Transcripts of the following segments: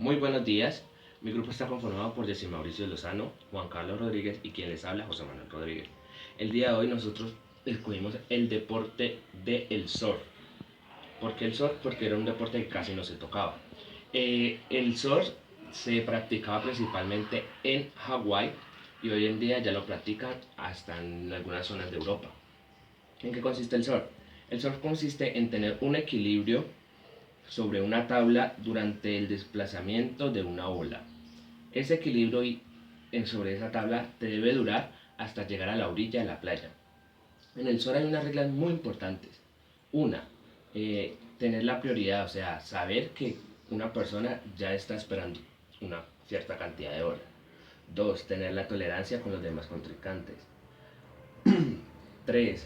Muy buenos días. Mi grupo está conformado por Jessy Mauricio Lozano, Juan Carlos Rodríguez y quien les habla, José Manuel Rodríguez. El día de hoy nosotros escogimos el deporte del surf. ¿Por qué el surf? Porque era un deporte que casi no se tocaba. El surf se practicaba principalmente en Hawái y hoy en día ya lo practican hasta en algunas zonas de Europa. ¿En qué consiste el surf? El surf consiste en tener un equilibrio sobre una tabla durante el desplazamiento de una ola. Ese equilibrio sobre esa tabla te debe durar hasta llegar a la orilla de la playa. En el surf hay unas reglas muy importantes. Una, tener la prioridad, o sea, saber que una persona ya está esperando una cierta cantidad de horas. Dos, tener la tolerancia con los demás contrincantes. Tres,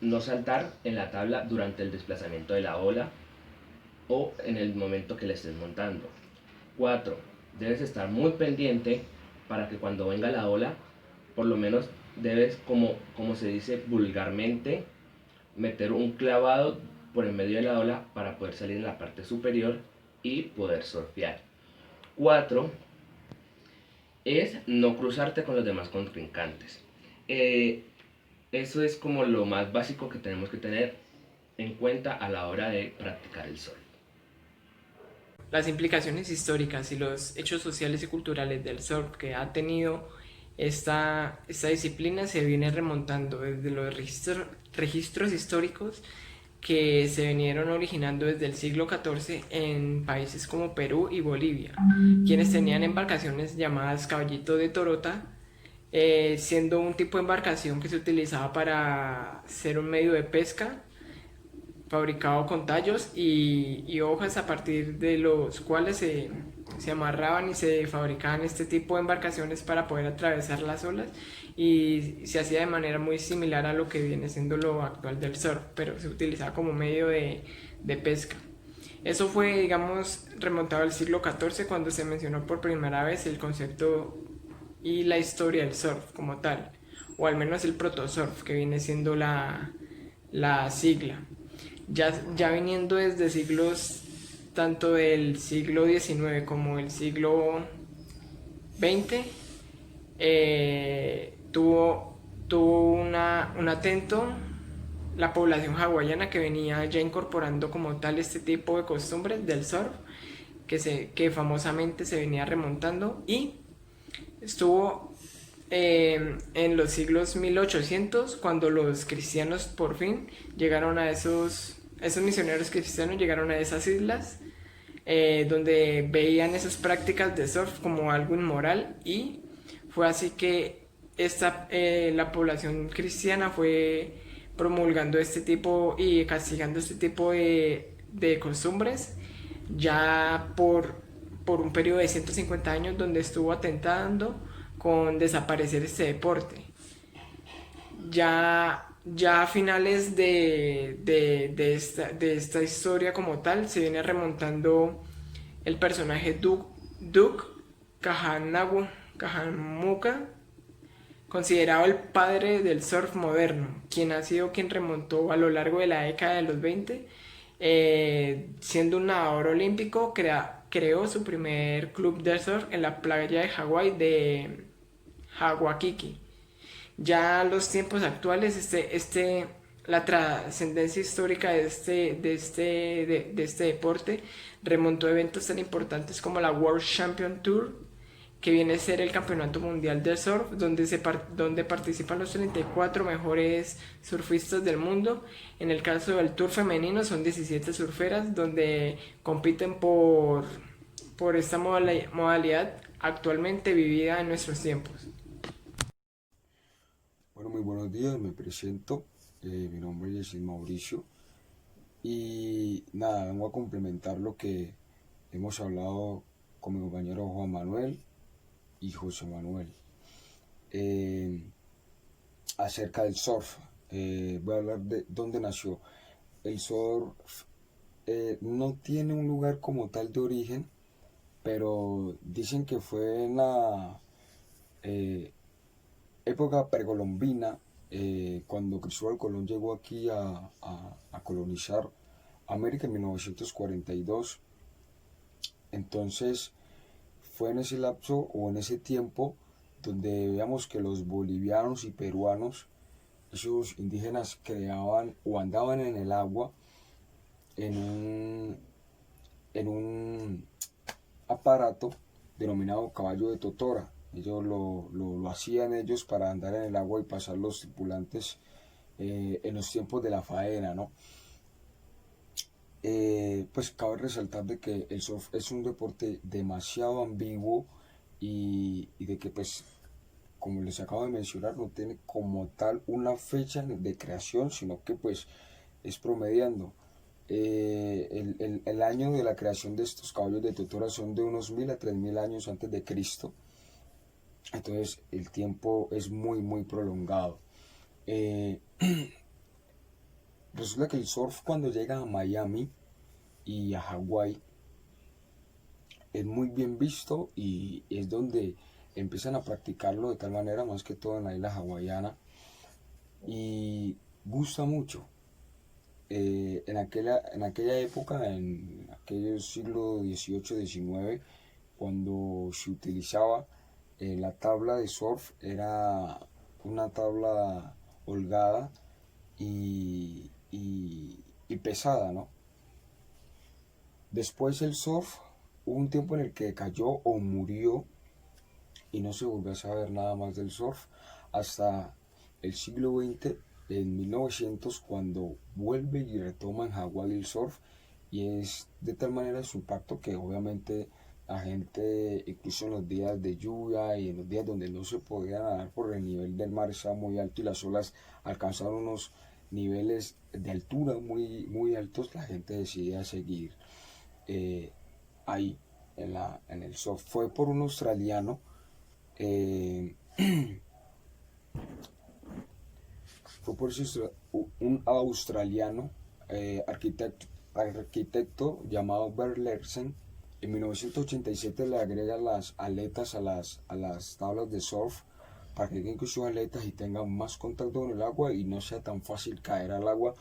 no saltar en la tabla durante el desplazamiento de la ola o en el momento que le estés montando. 4. Debes estar muy pendiente para que cuando venga la ola, por lo menos debes, como se dice vulgarmente, meter un clavado por en medio de la ola para poder salir en la parte superior y poder surfear. 4. Es no cruzarte con los demás contrincantes. Eso es como lo más básico que tenemos que tener en cuenta a la hora de practicar el surf. Las implicaciones históricas y los hechos sociales y culturales del surf que ha tenido esta disciplina se viene remontando desde los registros históricos que se vinieron originando desde el siglo XIV en países como Perú y Bolivia, quienes tenían embarcaciones llamadas caballito de Torota, siendo un tipo de embarcación que se utilizaba para ser un medio de pesca fabricado con tallos y hojas a partir de los cuales se amarraban y se fabricaban este tipo de embarcaciones para poder atravesar las olas, y se hacía de manera muy similar a lo que viene siendo lo actual del surf, pero se utilizaba como medio de pesca. Eso fue, digamos, remontado al siglo XIV cuando se mencionó por primera vez el concepto y la historia del surf como tal, o al menos el protosurf, que viene siendo la sigla. Ya viniendo desde siglos, tanto del siglo XIX como el siglo XX, tuvo un atento la población hawaiana, que venía ya incorporando como tal este tipo de costumbres del surf, que famosamente se venía remontando, y estuvo en los siglos 1800 cuando los cristianos por fin llegaron a esos misioneros cristianos llegaron a esas islas, donde veían esas prácticas de surf como algo inmoral, y fue así que la población cristiana fue promulgando este tipo y castigando este tipo de costumbres ya por un periodo de 150 años, donde estuvo atentando con desaparecer este deporte. Ya a finales de esta historia como tal, se viene remontando el personaje Duke Kahamuka, considerado el padre del surf moderno, quien ha sido quien remontó a lo largo de la década de los 20, siendo un nadador olímpico. Creó su primer club de surf en la playa de Hawái de Hawakiki. Ya a los tiempos actuales, la trascendencia histórica de este deporte remontó a eventos tan importantes como la World Champion Tour, que viene a ser el campeonato mundial de surf, donde participan los 34 mejores surfistas del mundo. En el caso del tour femenino son 17 surferas, donde compiten por esta modalidad actualmente vivida en nuestros tiempos. Bueno, muy buenos días, me presento. Mi nombre es Mauricio y nada, vengo a complementar lo que hemos hablado con mi compañero Juan Manuel y José Manuel eh, acerca del surf. Voy a hablar de dónde nació. El surf no tiene un lugar como tal de origen, pero dicen que fue en la eh, época precolombina, cuando Cristóbal Colón llegó aquí a colonizar América en 1942. Entonces fue en ese lapso o en ese tiempo donde veíamos que los bolivianos y peruanos, esos indígenas, creaban o andaban en el agua en un aparato denominado caballo de totora. Ellos lo hacían ellos para andar en el agua y pasar los tripulantes en los tiempos de la faena, ¿no? Pues cabe resaltar de que el surf es un deporte demasiado ambiguo y de que pues como les acabo de mencionar no tiene como tal una fecha de creación, sino que pues es promediando. El año de la creación de estos caballos de totora son de unos 1000 a 3000 años antes de Cristo. Entonces el tiempo es muy prolongado. Eh, Resulta que el surf cuando llega a Miami y a Hawái es muy bien visto y es donde empiezan a practicarlo de tal manera, más que todo en la isla hawaiana, y gusta mucho. En aquella época, en aquel siglo XVIII-XIX, cuando se utilizaba la tabla de surf, era una tabla holgada y pesada, ¿no? Después el surf, hubo un tiempo en el que cayó o murió y no se volvió a saber nada más del surf hasta el siglo XX, en 1900, cuando vuelve y retoma en Hawái el surf, y es de tal manera su impacto que obviamente la gente, incluso en los días de lluvia y en los días donde no se podía nadar por el nivel del mar estaba muy alto y las olas alcanzaron unos niveles de altura muy altos, la gente decidía seguir eh, ahí en el surf. Fue por un australiano, eh, fue por un australiano arquitecto llamado Bert Lersen. En 1987 le agrega las aletas a las tablas de surf para que tengan sus aletas y tengan más contacto con el agua y no sea tan fácil caer al agua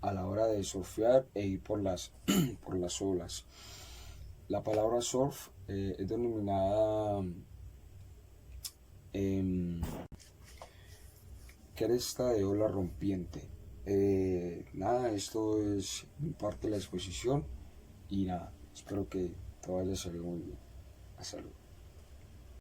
a la hora de surfear e ir por por las olas. La palabra surf es denominada eh, cresta de ola rompiente. Nada, esto es mi parte de la exposición y nada, espero que te vaya a salir muy bien. Hasta luego.